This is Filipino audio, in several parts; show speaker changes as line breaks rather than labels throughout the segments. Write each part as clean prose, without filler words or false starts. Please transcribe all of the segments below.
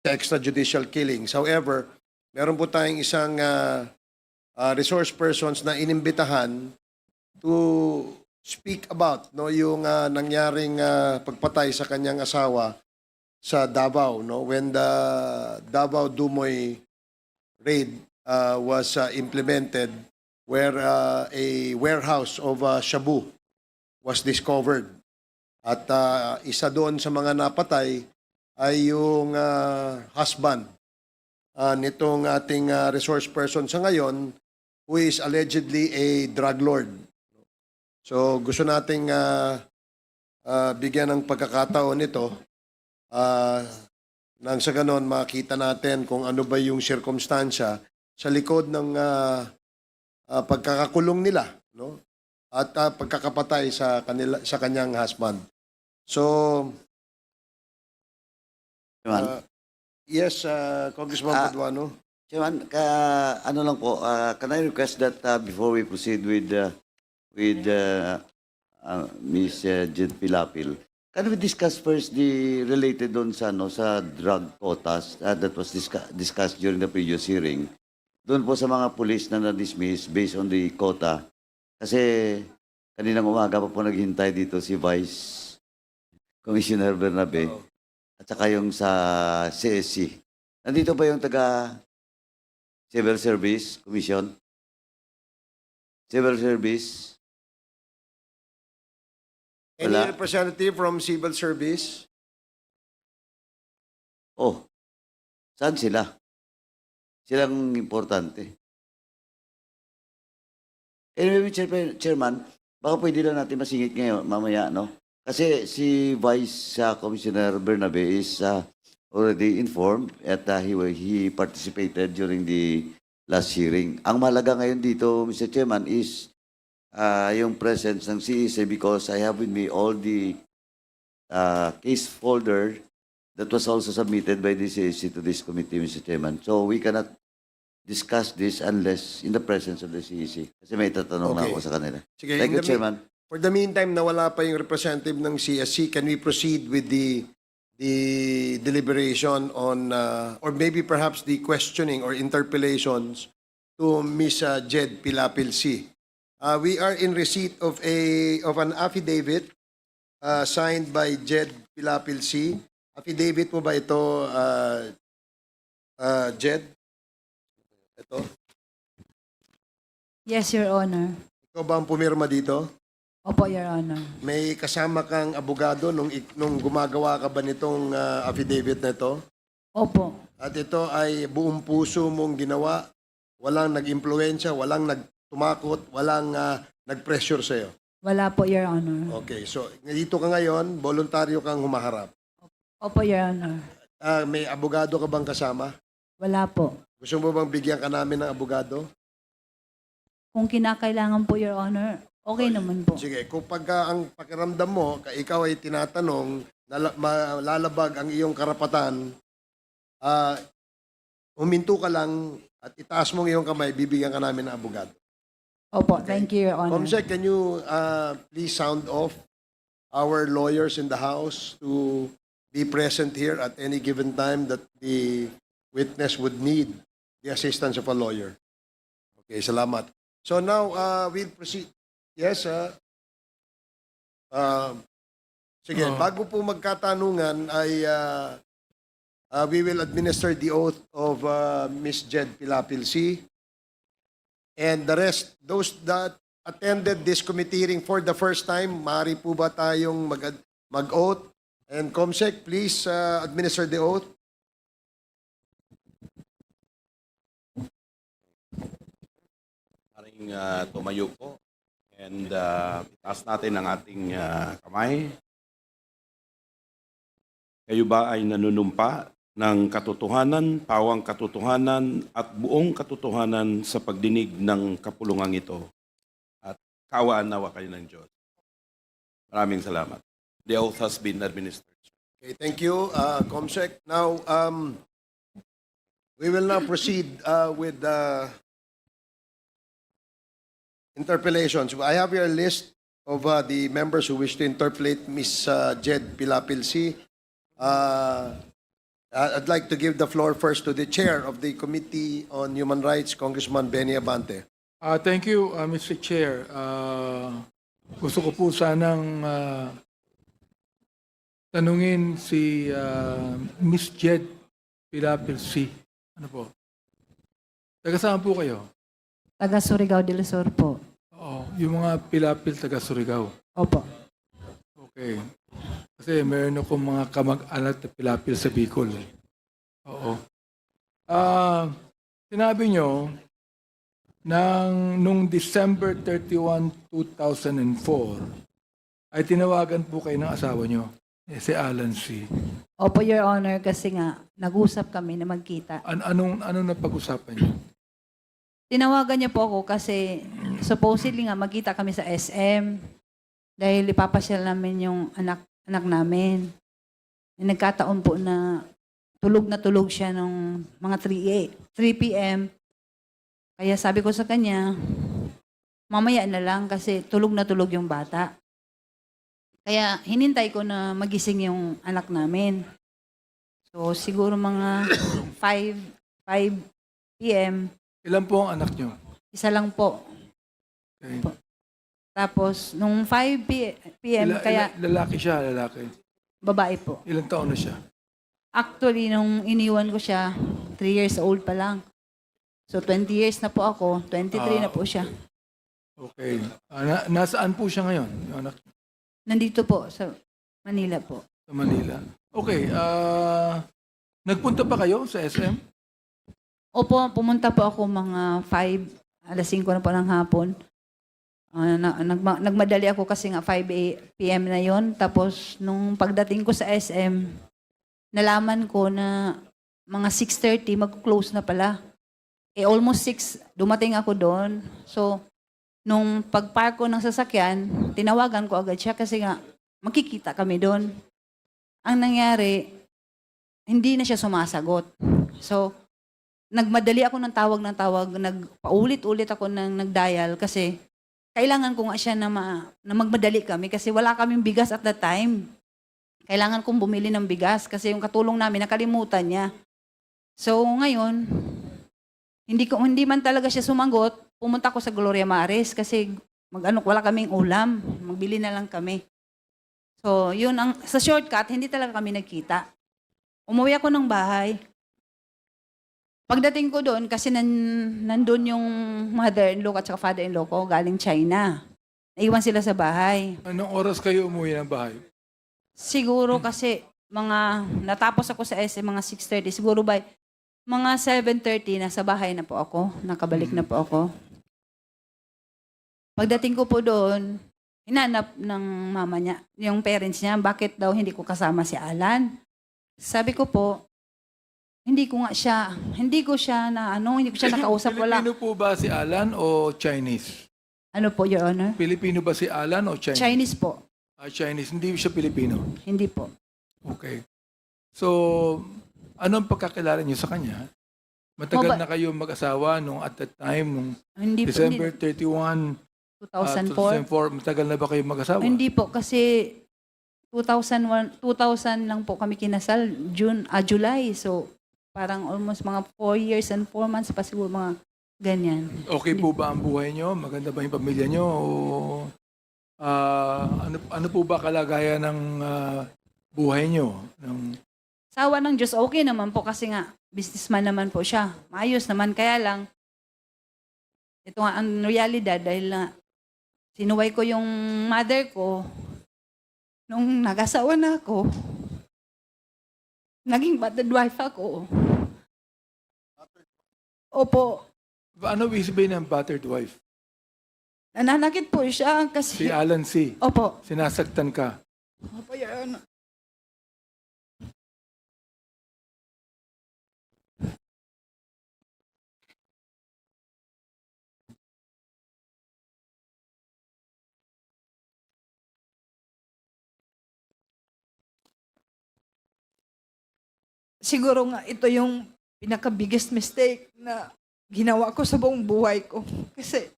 extrajudicial killings. However, meron po tayong isang resource persons na inimbitahan to speak about yung nangyaring pagpatay sa kanyang asawa sa Davao, no, when the Davao Dumoy raid was implemented, where a warehouse of shabu was discovered. At isa doon sa mga napatay ay yung husband nitong ating resource person sa ngayon, who is allegedly a drug lord. So gusto nating bigyan ng pagkakataon nito nang sa ganon makita natin kung ano ba yung sirkumstansya sa likod ng pagkakakulong nila, no? At pagkakapatay sa kanyang husband. So yes, Congressman Paduano.
Chairman, ano lang po, can I request that before we proceed with Ms. Jed Pilapil, can we discuss first the related doon sa, sa drug quotas that was discussed during the previous hearing? Doon po sa mga police na na-dismiss based on the quota. Kasi kaninang umaga pa po naghintay dito si Vice Commissioner Bernabe at saka yung sa CSC. Nandito ba yung taga Civil Service Commission? Civil Service?
Any
Wala.
representative from Civil Service?
Oh, saan sila? Silang importante. Anyway, Chairman, baka pwede lang natin masingit ngayon, mamaya, no? Kasi si Vice Commissioner Bernabe is already informed at he participated during the last hearing. Ang mahalaga ngayon dito, Mr. Chairman, is yung presence ng CEC because I have with me all the case folder that was also submitted by the CEC to this committee, Mr. Chairman. So we cannot discuss this unless in the presence of the CEC. Kasi may tatanong na
Okay.
ako sa kanila.
Sige,
Thank you, Chairman.
For the meantime, nawala pa yung representative ng CSC. Can we proceed with the deliberation on, or maybe perhaps the questioning or interpellations to Ms. Jed Pilapil C. We are in receipt of an affidavit signed by Jed Pilapil C. Affidavit mo ba ito, Jed? Ito?
Yes, Your Honor.
Ikaw ba ang pumirma dito?
Opo, Your Honor.
May kasama kang abogado nung gumagawa ka ba nitong affidavit na ito?
Opo.
At ito ay buong puso mong ginawa, walang nag-impluensya, walang nagtumakot, walang nag-pressure sa'yo.
Wala po, Your Honor.
Okay, so dito ka ngayon, voluntaryo kang humaharap.
Opo, Your Honor.
May abogado ka bang kasama?
Wala po.
Gusto mo bang bigyan ka namin ng abogado?
Kung kinakailangan po, Your Honor, okay naman po.
Sige, kung pagka ang pakiramdam mo, ikaw ay tinatanong, lalabag ang iyong karapatan, huminto ka lang at itaas mo ang iyong kamay, bibigyan ka namin ng abogado.
Opo, thank you, Your Honor.
Comsec, can you please sound off our lawyers in the House to be present here at any given time that the witness would need the assistance of a lawyer? Okay, salamat. So now, we'll proceed. Yes, sige, bago po magkatanungan ay we will administer the oath of Ms. Jed Pilapil C. And the rest, those that attended this committee hearing for the first time, maaari po ba tayong mag-oath? And Comsec, please administer the oath.
Maring tumayo po and itaas natin ang ating kamay. Kayo ba ay nanunumpa ng katotohanan, pawang katotohanan at buong katotohanan sa pagdinig ng kapulungang ito? At kaawaan nawa kayo ng Diyos. Maraming salamat. The oath has been administered.
Okay, thank you, Comsec. Now, we will now proceed with interpellations. I have here a list of the members who wish to interpellate Ms. Jed Pilapil C. I'd like to give the floor first to the chair of the Committee on Human Rights, Congressman Benny Abante.
Thank you, Mr. Chair. Gusto ko po sanang tanungin si Miss Jed Pilapil C. Ano po? Taga saan po kayo?
Taga Surigao del Sur po.
Oo, yung mga Pilapil taga Surigao.
Opo.
Okay. Kasi meron akong mga kamag-anak na Pilapil sa Bicol. Oo. Sinabi nyo, nung December 31, 2004, ay tinawagan po kayo ng asawa nyo, si Alan C.
Opo, Your Honor, kasi nga, nag-usap kami na magkita.
Anong napag-usapan nyo?
Tinawagan niya po ako kasi supposedly nga magkita kami sa SM dahil ipapasyal namin yung anak namin. Nagkataon po na tulog siya nung mga 3 p.m. Kaya sabi ko sa kanya, mamaya na lang kasi tulog na tulog yung bata. Kaya hinintay ko na magising yung anak namin. So siguro mga 5 p.m.
Ilan po ang anak nyo?
Isa lang po.
Okay.
Tapos, nung 5 p.m., kaya
Lalaki siya, lalaki.
babae po.
Ilang taon na siya?
Actually, nung iniwan ko siya, 3 years old pa lang. So, 20 years na po ako, 23 na po siya.
Okay. Nasaan po siya ngayon, yung anak niyo?
Nandito po, sa Manila po.
Sa Manila. Okay. Nagpunta pa kayo sa SM?
Opo, pumunta po ako mga 5 na po ng hapon. Nagmadali ako kasi nga 5 p.m. na yon. Tapos, nung pagdating ko sa SM, nalaman ko na mga 6:30, mag-close na pala. Almost 6, dumating ako doon. So, nung pag-park ko ng sasakyan, tinawagan ko agad siya kasi nga, makikita kami doon. Ang nangyari, hindi na siya sumasagot. So, nagmadali ako ng tawag, nagpaulit-ulit ako ng nag-dial kasi kailangan ko nga siya na magmadali kami kasi wala kaming bigas at that time. Kailangan kong bumili ng bigas kasi yung katulong namin nakalimutan niya. So ngayon, hindi man talaga siya sumagot, pumunta ko sa Gloria Maris kasi wala kaming ulam, magbili na lang kami. So yun sa shortcut, hindi talaga kami nagkita. Umuwi ako ng bahay. Pagdating ko doon, kasi nandun yung mother-in-law at saka father-in-law ko galing China. Naiwan sila sa bahay.
Anong oras kayo umuwi ng bahay?
Siguro kasi natapos ako sa SM mga 6:30. Siguro by mga 7:30 nasa bahay na po ako. Nakabalik na po ako. Pagdating ko po doon, hinanap ng mama niya, yung parents niya, bakit daw hindi ko kasama si Alan. Sabi ko po, hindi ko siya nakausap, wala.
Pilipino po ba si Alan o Chinese?
Ano po, Your Honor?
Pilipino ba si Alan o Chinese?
Chinese po.
Chinese. Hindi siya Pilipino.
Hindi po.
Okay. So, anong pagkakilala niyo sa kanya? Matagal na kayo mag-asawa nung at that time, nung
Hindi
December
po.
31,
2004.
2004. Matagal na ba kayo mag-asawa?
Hindi po kasi 2000 lang po kami kinasal, July. So parang almost mga 4 years and 4 months pa siguro, mga ganyan.
Okay po ba ang buhay niyo? Maganda ba yung pamilya niyo? O ano po ba kalagayan ng buhay niyo?
Sawa ng Diyos, okay naman po kasi nga businessman naman po siya. Maayos naman, kaya lang ito nga ang realidad dahil na sinuway ko yung mother ko nung nag-asawa na ako. Naging battered wife ako. Opo.
Ano ibig sabihin ng battered wife?
Nananakit po siya
Si
kasi...
Alan C.
Opo.
Sinasaktan ka.
Opo, Your Honor.
Siguro nga ito yung pinaka-biggest mistake na ginawa ko sa buong buhay ko. Kasi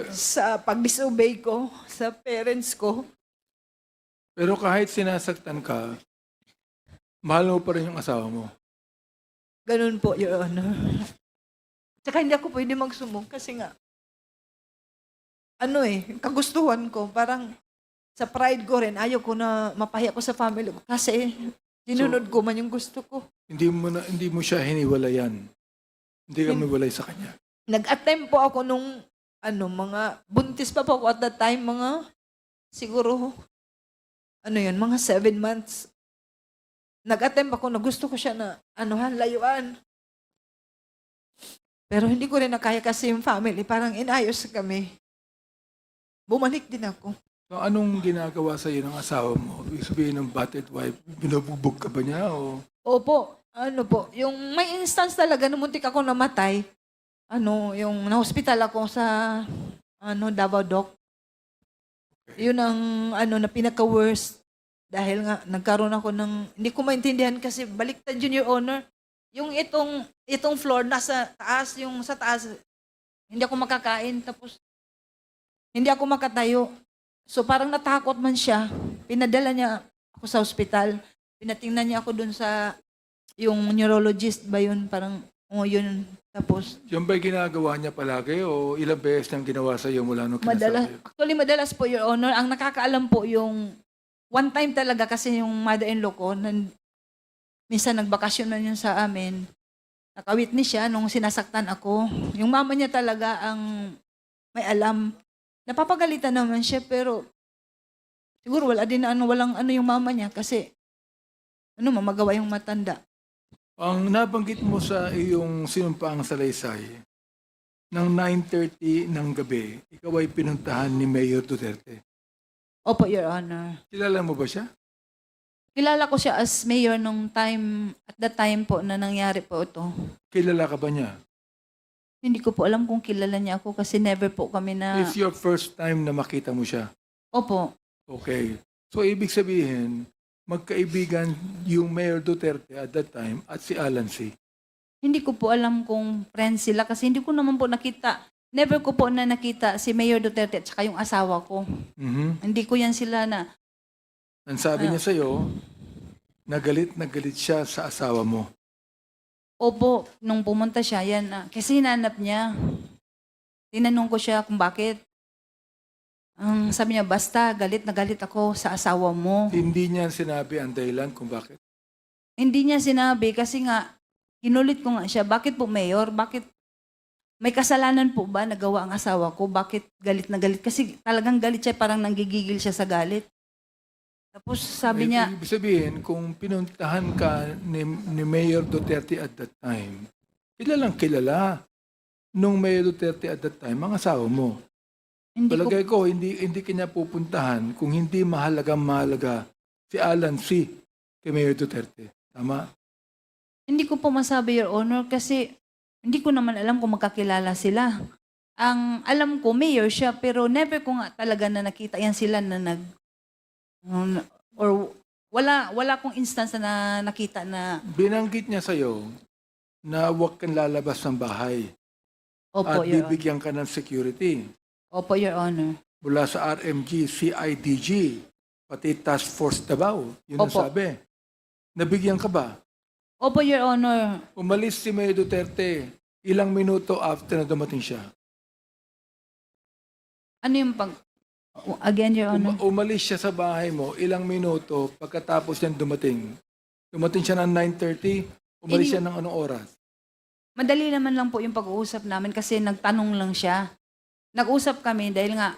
sa pag-disobey ko sa parents ko,
Pero kahit sinasaktan ka, Mahal mo pa rin yung asawa mo.
Ganun po, Your Honor. Tsaka hindi ako pwede magsumbong kasi nga, kagustuhan ko, parang sa pride ko rin, ayaw ko na mapahiya ko sa family ko kasi sinunod ko man yung gusto ko.
Hindi mo siya hiniwalayan. Hindi ka miwalay sa kanya.
Nag-attempt po ako nung, mga, buntis pa po ako at that time, siguro, mga 7 months. Nag-attempt ako na gusto ko siya na, layuan. Pero hindi ko rin nakaya kasi yung family, parang inayos kami. Bumalik din ako.
So, anong ginagawa sa iyo ng asawa mo? Ibig sabihin ng battered wife, binubugbog ka ba niya o
Opo, yung may instance talaga na muntik ako namatay, yung na-hospital ako sa, Davao Doc. Yun ang, na pinaka-worst. Dahil nga, nagkaroon ako ng, hindi ko maintindihan kasi baliktad yun, Your Honor. Yung itong floor, nasa taas, yung sa taas, hindi ako makakain, tapos, hindi ako makatayo. So, parang natakot man siya. Pinadala niya ako sa ospital. Pinatingnan niya ako dun sa, yung neurologist ba yun? Parang, yun. Tapos,
yung ba'y ginagawa niya palagi o ilang beses niyang ginawa sa iyo mula nung kinasal kayo?
madalas po, Your Honor, ang nakakaalam po yung, one time talaga kasi yung mother-in-law ko, minsan nagbakasyon na yun sa amin, nakawitness siya nung sinasaktan ako. Yung mama niya talaga ang may alam. Napapagalitan naman siya, pero siguro walang yung mama niya kasi mamagawa yung matanda.
Ang nabanggit mo sa iyong sinumpaang salaysay, ng 9:30 ng gabi, ikaw ay pinuntahan ni Mayor Duterte.
Opo, Your Honor.
Kilala mo ba siya?
Kilala ko siya as mayor nung time, at that time po na nangyari po ito.
Kilala ka ba niya?
Hindi ko po alam kung kilala niya ako kasi never po kami na...
It's your first time na makita mo siya.
Opo.
Okay. So, ibig sabihin, magkaibigan yung Mayor Duterte at that time at si Alan C.
Hindi ko po alam kung friends sila kasi hindi ko naman po nakita. Never ko po na nakita si Mayor Duterte at saka yung asawa ko.
Mhm.
Hindi ko yan sila na...
Ang sabi niya sa'yo, na galit siya sa asawa mo.
Opo, nung pumunta siya, yan na. Kasi hinanap niya. Tinanong ko siya kung bakit. Ang sabi niya, basta galit na galit ako sa asawa mo.
Hindi niya sinabi ang dahilan kung bakit.
Hindi niya sinabi kasi nga, kinulit ko nga siya, bakit po Mayor? Bakit may kasalanan po ba nagawa ang asawa ko? Bakit galit na galit? Kasi talagang galit siya, parang nanggigigil siya sa galit. Tapos sabi niya,
Ibig sabihin, kung pinuntahan ka ni Mayor Duterte at that time, kilalang kilala nung Mayor Duterte at that time, ang asawa mo.
hindi ko,
Palagay ko, hindi kanya pupuntahan kung hindi mahalaga si Alan C. kay Mayor Duterte. Tama?
hindi ko po masabi, Your Honor, kasi hindi ko naman alam kung magkakilala sila. Ang alam ko, mayor siya, pero never ko nga talaga na nakita yan sila na or wala kong instance na nakita na,
Binanggit niya sa'yo na huwag kang lalabas ng bahay
opo,
at
Your Honor.
bibigyan ka ng security
Opo, Your Honor.
mula sa RMG, CIDG, pati Task Force Davao. Yun ang
Opo.
sabi. Nabigyan ka ba?
Opo, Your Honor.
Umalis si Mayor Duterte ilang minuto after na dumating siya.
Ano yung again, Your Honor?
Umalis siya sa bahay mo ilang minuto pagkatapos niyan dumating. Dumating siya ng 9:30, umalis siya ng anong oras?
Madali naman lang po yung pag-uusap namin kasi nagtanong lang siya. Nag-usap kami dahil nga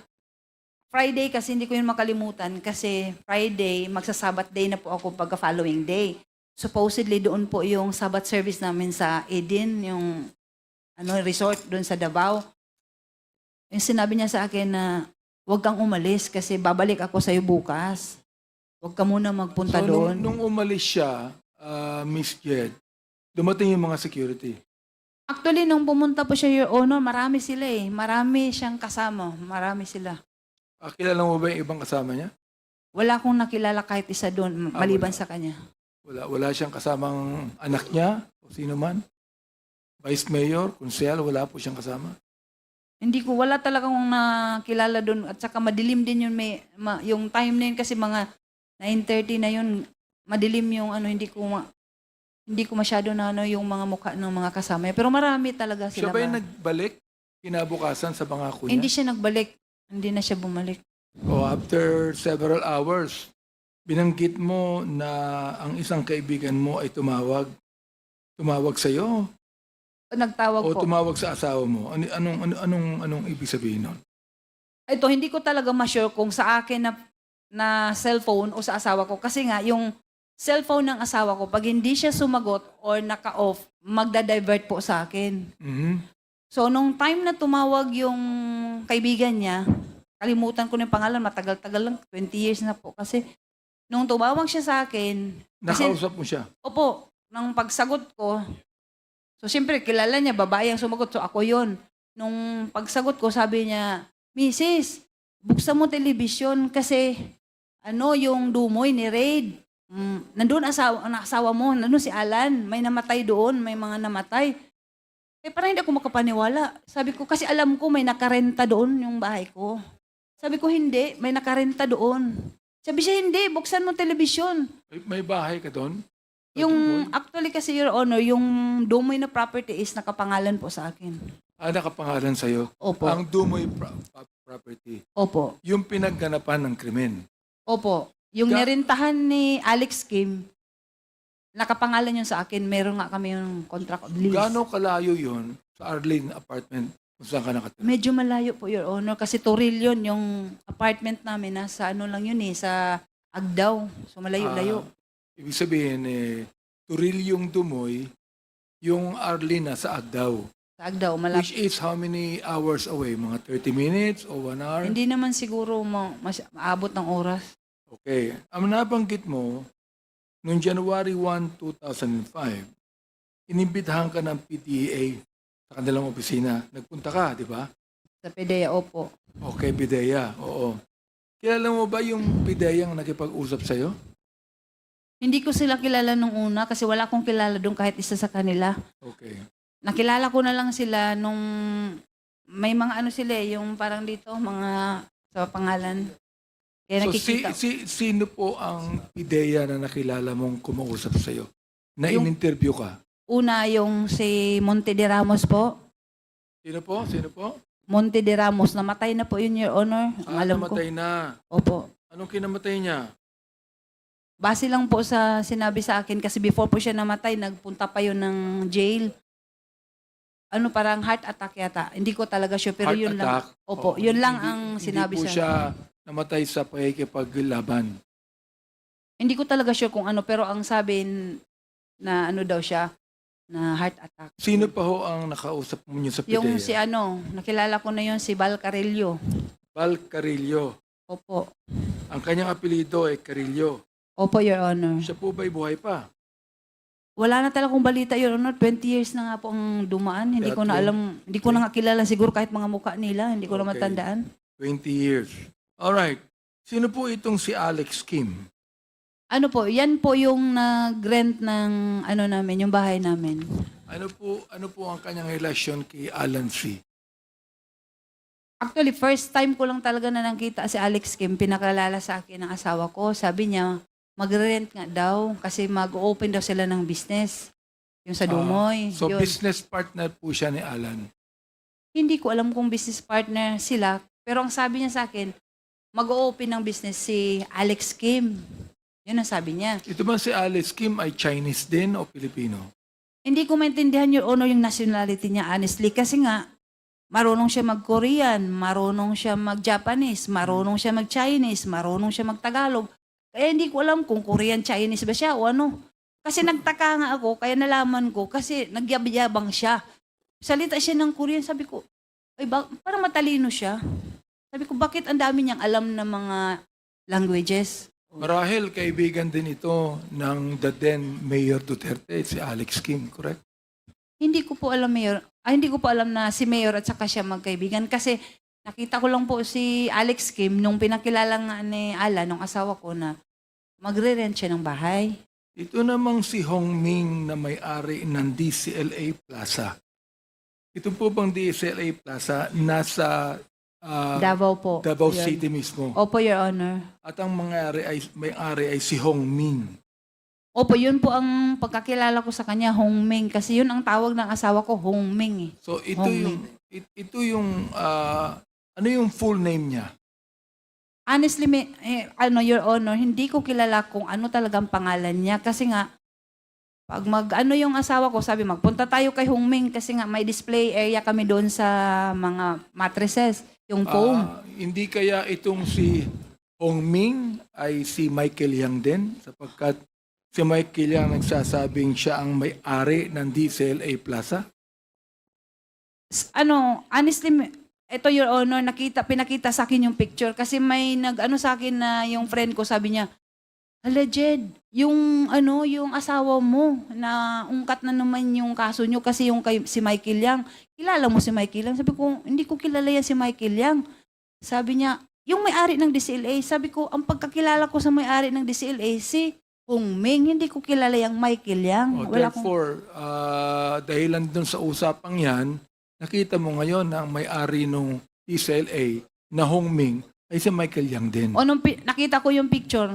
Friday kasi hindi ko yun makalimutan kasi Friday, magsa-Sabbath day na po ako pagka following day. Supposedly doon po yung Sabbath service namin sa Eden, yung resort doon sa Davao. Yung sinabi niya sa akin na huwag kang umalis kasi babalik ako sa'yo bukas. Huwag ka muna magpunta
So,
doon.
nung umalis siya, Miss Jed, dumating yung mga security.
Actually, nung pumunta po siya, Your Honor, marami sila eh. Marami siyang kasama. Marami sila.
Kilala mo ba yung ibang kasama niya?
Wala akong nakilala kahit isa doon, maliban
wala.
sa kanya.
Wala siyang kasamang anak niya o sino man? Vice Mayor, Kunsel, wala po siyang kasama?
Hindi ko, wala talagang nakilala doon. At saka madilim din yun, yung time na yun kasi mga 9:30 na yun. madilim yung ano, hindi ko masyado na ano yung mga mukha ng mga kasama. Pero marami talaga
Siya
sila.
ba yung nagbalik kinabukasan sa pangako
Hindi
niya?
siya nagbalik. Hindi na siya bumalik.
O after several hours, binanggit mo na ang isang kaibigan mo ay tumawag. Tumawag sa iyo
Nagtawag
o
po.
tumawag sa asawa mo? Anong ibig sabihin nun?
Ito, hindi ko talaga ma-sure kung sa akin na cellphone o sa asawa ko. Kasi nga, yung cellphone ng asawa ko, pag hindi siya sumagot or naka-off, magda-divert po sa akin.
Mhm.
So, nung time na tumawag yung kaibigan niya, kalimutan ko na yung pangalan, matagal-tagal lang, 20 years na po. Kasi, nung tumawag siya sa akin, kasi,
Nakausap mo siya?
opo, nang pagsagot ko, so, siyempre, kilala niya, babae ang sumagot, so ako yon. Nung pagsagot ko, sabi niya, Mrs., buksan mo telebisyon kasi, yung Dumoy ni Raid, nandun asawa mo, nandun si Alan, may namatay doon, may mga namatay. Parang hindi ako makapaniwala. Sabi ko, kasi alam ko may nakarenta doon yung bahay ko. Sabi ko, hindi, may nakarenta doon. Sabi siya, hindi, buksan mo telebisyon.
May bahay ka doon? Sa
Yung,
Dumoy?
actually kasi, Your Honor, yung Dumoy na property is nakapangalan po sa akin.
Nakapangalan sa'yo?
Opo.
Ang Dumoy property.
Opo.
Yung pinagganapan ng krimen.
Opo. Yung nirentahan ni Alex Kim, nakapangalan yun sa akin. Meron nga kami yung contract of lease.
Gaano kalayo yun sa Arlene apartment kung saan ka nakatira?
Medyo malayo po, Your Honor, kasi Toril yun, yung apartment namin, nasa ano lang yun sa Agdaw. So malayo-layo.
Ibig sabihin, Turil yung Dumoy, yung Arlene sa Agdao.
Sa Agdaw, malapit.
Which is how many hours away? Mga 30 minutes o 1 hour?
Hindi naman siguro maabot ng oras.
Okay. Ang nabanggit mo, noong January 1, 2005, inimbitahan ka ng PDEA sa kanilang opisina. Nagpunta ka, di ba?
Sa PDEA, opo.
Okay, PDEA. Oo. Kilala mo ba yung PDEA ang nakipag-usap sa'yo?
Hindi ko sila kilala nung una kasi wala akong kilala doon kahit isa sa kanila.
Okay.
Nakilala ko na lang sila nung may mga ano sila yung parang dito, mga sa pangalan. Kaya
So,
nakikita.
sino po ang PDEA na nakilala mong kumausap sa'yo? Na
Yung-
in-interview ka?
Una yung si Monte de Ramos po.
Sino po? Sino po?
Monte de Ramos, namatay na po yun, Your Honor. Ang alam ko.
Namatay na.
Opo.
Anong kinamatay niya?
Base lang po sa sinabi sa akin kasi before po siya namatay, nagpunta pa yun ng jail. Parang heart attack yata. Hindi ko talaga sure, pero
Heart
yun lang.
attack?
Opo,
Oo.
yun lang
Hindi-
ang sinabi
Hindi po siya namatay sa pakikipaglaban.
Hindi ko talaga sure kung ano, pero ang sabi na ano daw siya, na heart attack.
Sino pa ho ang nakausap mo niyo sa PDEA?
Yung si nakilala ko na yun, si Val Carillo.
Val Carillo.
Opo.
Ang kanyang apelido ay Carillo.
Opo, Your Honor.
Siya po ba'y buhay pa?
Wala na talagang balita, Your Honor. 20 years na nga po ang dumaan. Hindi ko na
Okay.
alam, hindi ko na nga kilala siguro kahit mga mukha nila. Hindi ko na
Okay.
matandaan.
20 years. Alright. Sino po itong si Alex Kim?
Ano po, yan po yung nag-rent ng namin, yung bahay namin.
Ano po ang kanyang relasyon kay Alan C?
Actually, first time ko lang talaga na nakita si Alex Kim, pinakalala sa akin ng asawa ko. Sabi niya, mag-rent nga daw kasi mag-open daw sila ng business. Yung sa Dumoy.
So
Yun.
business partner po siya ni Alan.
Hindi ko alam kung business partner sila. Pero ang sabi niya sa akin, mag-open ng business si Alex Kim. Yun ang sabi niya.
Ito ba si Alex Kim ay Chinese din o Pilipino?
Hindi ko maintindihan, Your Honor, yung nationality niya, honestly. Kasi nga, marunong siya mag-Korean, marunong siya mag-Japanese, marunong siya mag-Chinese, marunong siya mag-Tagalog. Kaya hindi ko alam kung Korean, Chinese ba siya o ano. Kasi nagtaka nga ako, kaya nalaman ko, kasi nagyabang siya. Salita siya ng Korean, sabi ko, parang matalino siya. Sabi ko, bakit ang dami niyang alam ng mga languages?
Marahil kaibigan din ito ng the then Mayor Duterte, si Alex Kim, correct?
Hindi ko po alam, Mayor. Hindi ko po alam na si Mayor at saka siya magkaibigan. Kasi nakita ko lang po si Alex Kim nung pinakilala nga ni Alan, nung asawa ko, na magre-rent siya ng bahay.
Ito namang si Hong Ming na may-ari ng DCLA Plaza. Ito po bang DCLA Plaza nasa
Davao po.
Davao
Yun.
City mismo?
Opo, Your Honor.
At ang may-ari ay si Hong Ming.
Opo, yun po ang pagkakilala ko sa kanya, Hong Ming. Kasi yun ang tawag ng asawa ko, Hong Ming eh.
So ito yung ano yung full name niya?
Honestly, Your Honor, hindi ko kilala kung ano talagang pangalan niya. Kasi nga, pag yung asawa ko, sabi magpunta tayo kay Hong Ming kasi nga may display area kami doon sa mga mattresses, yung foam.
Hindi kaya itong si Hong Ming ay si Michael Yang din sapagkat si Michael Yang nagsasabing siya ang may-ari ng DCLA Plaza?
Honestly, ito Your Honor, pinakita sa akin yung picture kasi may sa akin na yung friend ko sabi niya, alleged, yung asawa mo na ungkat na naman yung kaso nyo kasi si Michael Yang. Kilala mo si Michael Yang? Sabi ko, hindi ko kilala yan si Michael Yang. Sabi niya, yung may-ari ng DCLA. Sabi ko, ang pagkakilala ko sa may-ari ng DCLA, si Hong Ming, hindi ko kilala yung Michael Yang.
Therefore, dahilan dun sa usapang yan, nakita mo ngayon na ang may-ari ng DCLA na Hong Ming ay si Michael Yang din.
Nakita ko yung picture.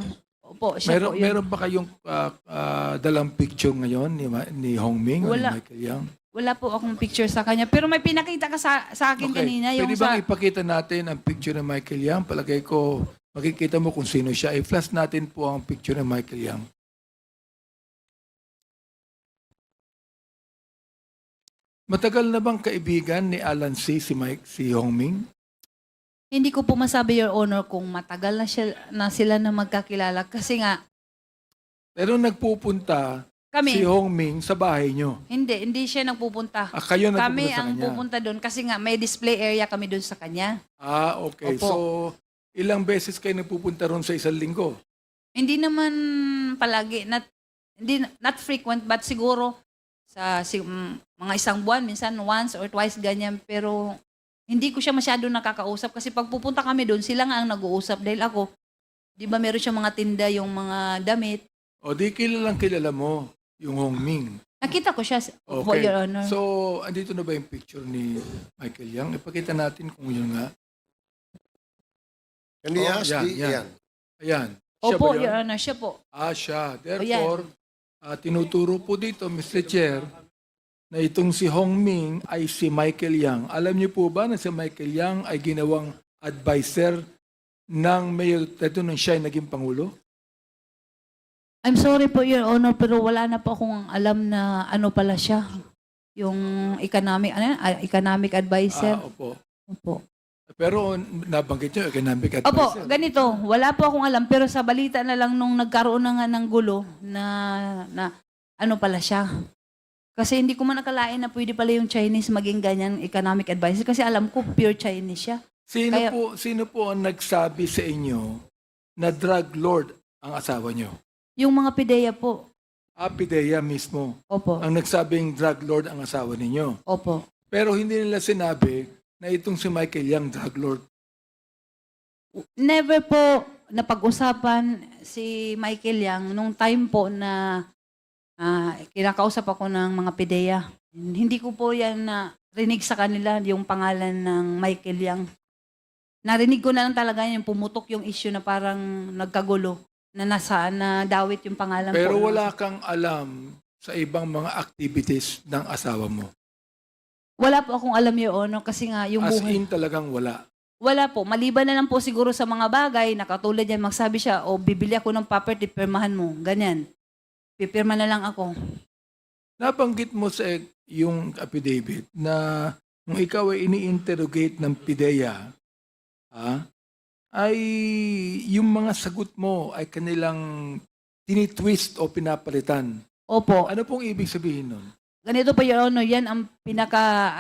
Opo, siya po yun.
Meron ba kayong dalang picture ngayon ni Hong Ming o ni
Wala.
Michael Yang?
Wala po akong picture sa kanya. Pero may pinakita ka sa akin kanina. Yung
Pwede bang ipakita natin ang picture ni Michael Yang? Palagay ko, makikita mo kung sino siya. I-flash natin po ang picture ni Michael Yang. Matagal na bang kaibigan ni Alan C. si Hong Ming?
Hindi ko po masabi, Your Honor, kung matagal na sila na magkakilala. Kasi nga,
Pero nagpupunta si
kami,
Hong Ming sa bahay nyo.
hindi siya nagpupunta.
Kayo nagpupunta
Kami
sa
ang
kanya.
pupunta doon kasi nga may display area kami doon sa kanya.
Okay.
Opo.
So, ilang beses kayo nagpupunta ron sa isang linggo?
Hindi naman palagi, not frequent, but siguro sa mga isang buwan, minsan once or twice ganyan. Pero hindi ko siya masyado nakakausap kasi pag pupunta kami doon, sila nga ang nag-uusap. Dahil ako, di ba meron siya mga tinda, yung mga damit.
O di kilala mo yung Hong Ming.
Nakita ko siya, po,
Okay.
Your Honor.
So, andito na ba yung picture ni Michael Yang? Ipakita natin kung yun nga.
Can we ask
yan,
the,
yan.
yan.
Ayan. Siya
Opo,
ba yun?
Your Honor, siya po.
Siya. Therefore, tinuturo po dito, Mr. Chair, na itong si Hong Ming ay si Michael Yang. Alam niyo po ba na si Michael Yang ay ginawang advisor ng Mayor Teto nung siya ay naging Pangulo?
I'm sorry po, Your Honor, pero wala na po akong alam na ano pala siya. Yung economic advisor.
Opo.
Opo.
Pero nabanggit niyo, economic
Opo,
advisor.
ganito. Wala po akong alam, pero sa balita na lang nung nagkaroon na nga ng gulo na ano pala siya. Kasi hindi ko man nakalain na pwede pala yung Chinese maging ganyan economic advisor kasi alam ko pure Chinese siya.
Sino po ang nagsabi sa inyo na drug lord ang asawa niyo?
Yung mga pideya po.
Pidea mismo
Opo.
ang nagsabing drug lord ang asawa ninyo.
Opo.
Pero hindi nila sinabi na itong si Michael Yang drug lord.
Never po napag-usapan si Michael Yang nung time po na kinakausap ako ng mga pideya. Hindi ko po yan na rinig sa kanila yung pangalan ng Michael Yang. Narinig ko na lang talaga yung pumutok yung issue na parang nagkagulo na dawit yung pangalan
Pero
po.
wala kang alam sa ibang mga activities ng asawa mo.
Wala po akong alam, Your Honor, kasi nga yung
As
buhay.
in talagang wala.
Wala po. Maliban na lang po siguro sa mga bagay na katulad yan, magsabi siya, o bibili ako ng property, pirmahan mo. Ganyan. Pipirma na lang ako.
Nabanggit mo sa yung affidavit na kung ikaw ay ini-interrogate ng PIDEA, ay yung mga sagot mo ay kanilang tinitwist o pinapalitan.
Opo.
Ano pong ibig sabihin nun?
Ganito po, Your Honor, yan ang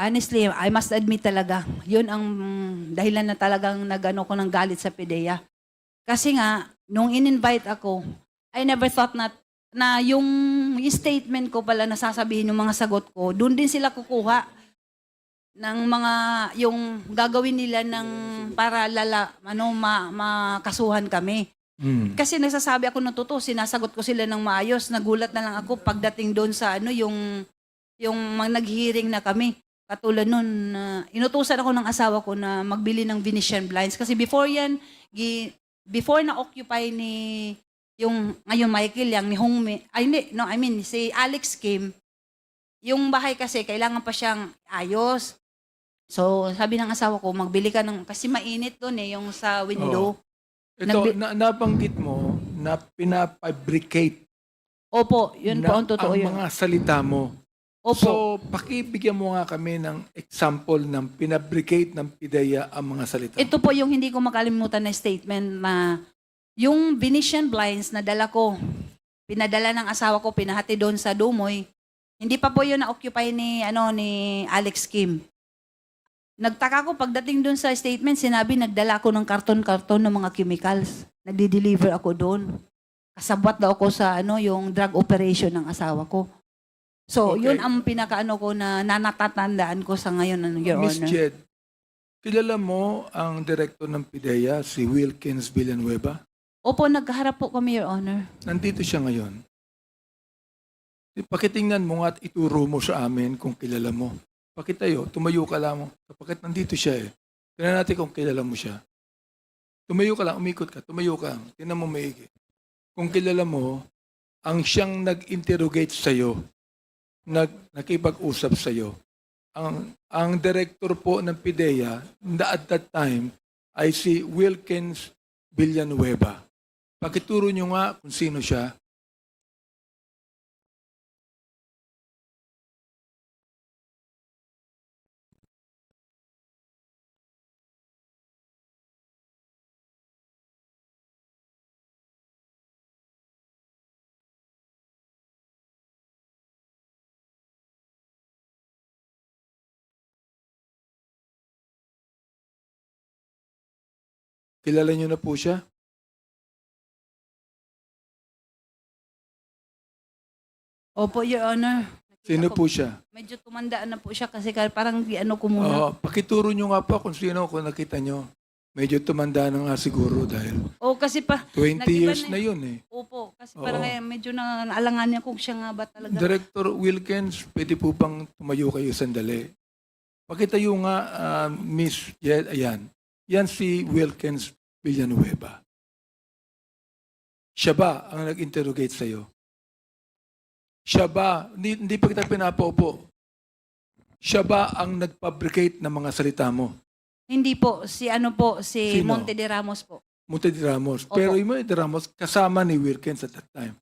honestly, I must admit talaga, yun ang dahilan na talagang nagano ko ng galit sa PIDEA. Kasi nga, nung in-invite ako, I never thought na yung statement ko pala na sasabihin yung mga sagot ko, doon din sila kukuha ng mga, yung gagawin nila ng para makasuhan kami. Kasi nagsasabi ako ng totoo, sinasagot ko sila ng maayos, nagulat na lang ako pagdating doon sa yung mga nag-hearing na kami. Katulad nun, inutusan ako ng asawa ko na magbili ng Venetian blinds. Kasi before yan, before na-occupy ni yung ngayon Michael Yang ni Hongme, ay hindi, no, I mean si Alex Kim, yung bahay kasi kailangan pa siyang ayos. So sabi ng asawa ko, magbili ka ng, kasi mainit doon yung sa window.
Ito, nabanggit mo na pinafabricate
Opo, yun po
na
ang totoo
ang
yun.
mga salita mo.
Opo.
So, pakibigyan mo nga kami ng example ng pinabricate ng PIDEA ang mga salita.
Ito po yung hindi ko makalimutan na statement na yung Venetian blinds na dala ko, pinadala ng asawa ko, pinahati doon sa Dumoy. Hindi pa po yun na-occupy ni Alex Kim. Nagtaka ko pagdating doon sa statement, sinabi nagdala ako ng karton-karton ng mga chemicals. Nagdi-deliver ako doon. Kasabwat daw ako sa yung drug operation ng asawa ko. So,
Okay.
yun ang pinakaano ko na natatandaan ko sa ngayon, Your
Miss
Honor.
Jed, kilala mo ang director ng PIDEA, si Wilkins Villanueva?
Opo, nagkaharap po kami, Your Honor.
Nandito siya ngayon. Pakitingnan mo nga at ituro mo sa amin kung kilala mo. Pakitayo, tumayo ka lang. Kapagkat nandito siya Tingnan natin kung kilala mo siya. Tumayo ka lang, umikot ka, tumayo ka. Tingnan mo maigi. Kung kilala mo, ang siyang nag-interrogate sa'yo, nakipag-usap sa'yo, ang director po ng PIDEA at that time ay si Wilkins Villanueva. Pakituro nyo nga kung sino siya. Kilala nyo na po siya?
Opo, Your Honor. Nakita
Sino
ko,
po siya?
medyo tumandaan na po siya kasi parang ko muna.
Pakituro nyo nga po kung sino kung nakita nyo. Medyo tumanda na nga siguro dahil
Kasi pa,
20
Nag-iba
years
na
na yun
opo, kasi
Oo.
parang medyo naalangan niya kung siya nga ba talaga.
Director Wilkins, pwede po bang tumayo kayo sandali? Pakitayo nga, Miss Jed, ayan. Yan si Wilkins Villanueva. Siya ba ang nag-interrogate sa'yo? Siya ba, hindi pa kita pinapaupo, siya ba ang nag-fabricate ng mga salita mo?
Hindi po, si
Sino?
Monte de Ramos po.
Monte de Ramos.
Opo.
Pero yung Monte de Ramos, kasama ni Wilkins at that time.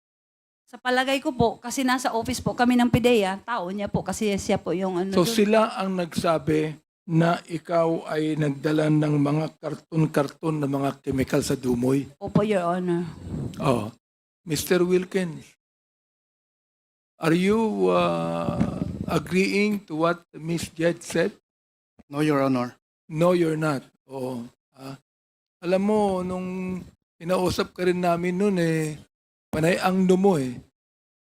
Sa palagay ko po, kasi nasa office po kami ng PIDEA, tao niya po kasi siya po yung
So
doon.
sila ang nagsabi na ikaw ay nagdala ng mga karton-karton na mga chemical sa Dumoy.
Opo, Your Honor.
Oh, Mr. Wilkins, are you agreeing to what Miss Jed said?
No, Your Honor.
No, you're not. Oo. Alam mo, nung inausap ka rin namin noon panay ang mo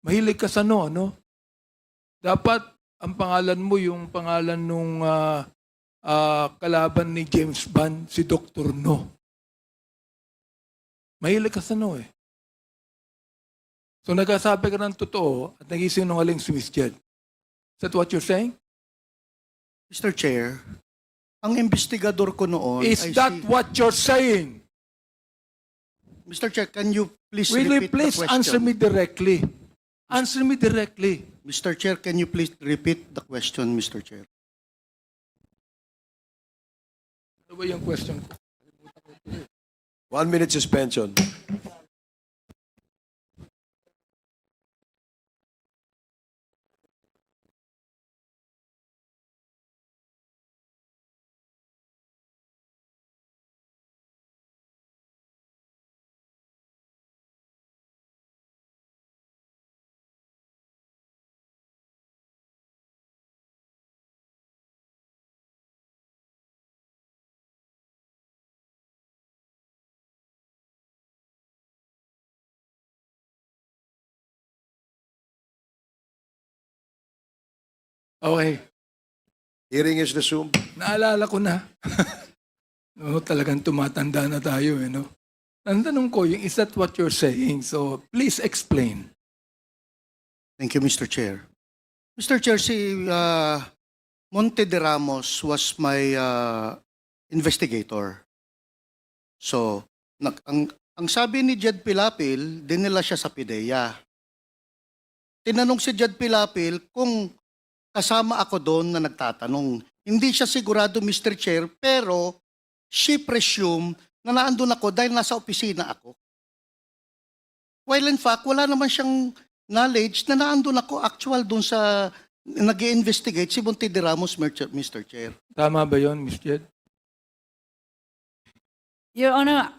Mahilig ka sa no? Dapat ang pangalan mo yung pangalan nung kalaban ni James Bond, si Dr. No. Mahilig ka sa no So nagsasabi ka ng totoo at nagisinungaling si Miss Jed. Is that what you're saying?
Mr. Chair, ang investigador ko noon
Is
ay
that
si...
what you're saying?
Mr. Chair, can you please
Will you
repeat
please
the question?
answer me directly? Answer me directly.
Mr. Chair, can you please repeat the question, Mr. Chair?
Ano ba yung question ko?
1 minute suspension.
Okay.
Hearing is resumed.
Naalala ko na. No, talagang tumatanda na tayo no? Ang tanong ko, is that what you're saying? So, please explain.
Thank you, Mr. Chair. Mr. Chair, si Monte de Ramos was my investigator. So, ang ang sabi ni Jed Pilapil, dinala siya sa PIDEA. Tinanong si Jed Pilapil kung kasama ako doon na nagtatanong. Hindi siya sigurado, Mr. Chair, pero she presumed na naandun ako dahil nasa opisina ako. While in fact, wala naman siyang knowledge na naandun ako actual doon sa nag-i-investigate si Monte de Ramos, Mr. Chair.
Tama ba yon, Ms. Jed?
Your Honor,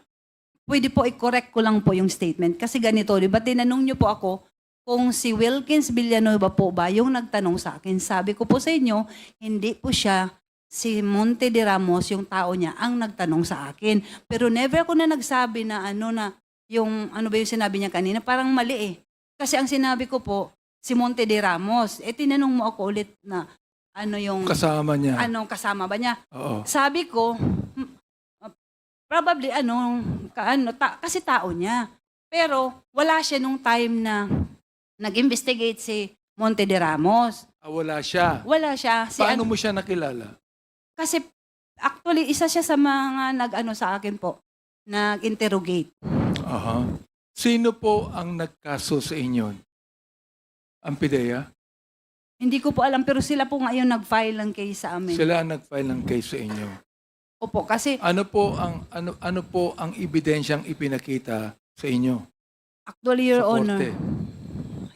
pwede po i-correct ko lang po yung statement. Kasi ganito, di ba tinanong niyo po ako kung si Wilkins Villanueva po ba yung nagtanong sa akin. Sabi ko po sa inyo, hindi po siya si Monte de Ramos, yung tao niya, ang nagtanong sa akin. Pero never ako na nagsabi na yung ano ba yung sinabi niya kanina, parang mali eh. Kasi ang sinabi ko po, si Monte de Ramos. Tinanong mo ako ulit na ano yung,
Kasama niya.
anong kasama ba niya.
Oo.
Sabi ko, probably kasi tao niya. Pero wala siya nung time na nag-investigate si Monte de Ramos.
Wala siya.
Wala siya.
Paano mo siya nakilala?
Kasi actually, isa siya sa mga nag-ano sa akin po, nag-interrogate.
Aha. Sino po ang nagkaso sa inyo? Ang PIDEA?
Hindi ko po alam, pero sila po ngayon nag-file ng case sa amin.
Sila ang nag-file ng case sa inyo.
Opo, kasi
Ano po ang ebidensyang ipinakita sa inyo?
actually, Your
sa
Honor,
korte?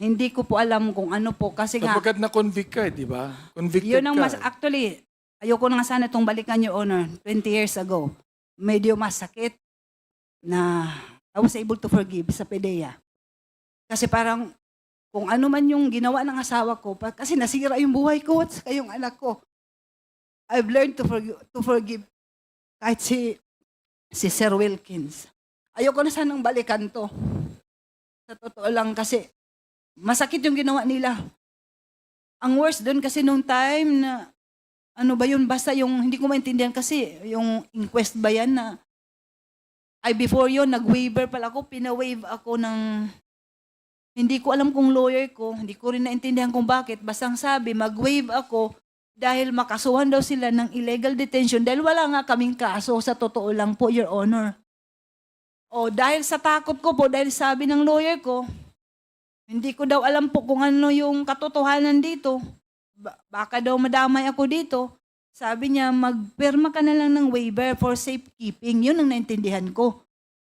hindi ko po alam kung ano po. Kasi nga,
Sapagkat na-convict ka, di ba? Convicted
yun ang
ka.
actually, ayoko na nga sana itong balikan, Your Honor, 20 years ago. Medyo masakit na I was able to forgive sa PDEA. Kasi parang kung ano man yung ginawa ng asawa ko, kasi nasira yung buhay ko at saka yung anak ko. I've learned to forgive kahit si Sir Wilkins. Ayoko na sanang balikan to. Sa totoo lang kasi masakit yung ginawa nila. Ang worst doon kasi nung time na ano ba yun, basta yung hindi ko maintindihan kasi yung inquest ba yan na before yun, nag-waiver pala ako, pina-waive ako ng, hindi ko alam kung lawyer ko, hindi ko rin naintindihan kung bakit, basta ang sabi, mag-waive ako dahil makasuhan daw sila ng illegal detention dahil wala nga kaming kaso, sa totoo lang po, Your Honor. O dahil sa takot ko po, dahil sabi ng lawyer ko, hindi ko daw alam po kung ano yung katotohanan dito. Baka daw madamay ako dito. Sabi niya, magpirma ka na lang ng waiver for safekeeping. Yun ang naintindihan ko.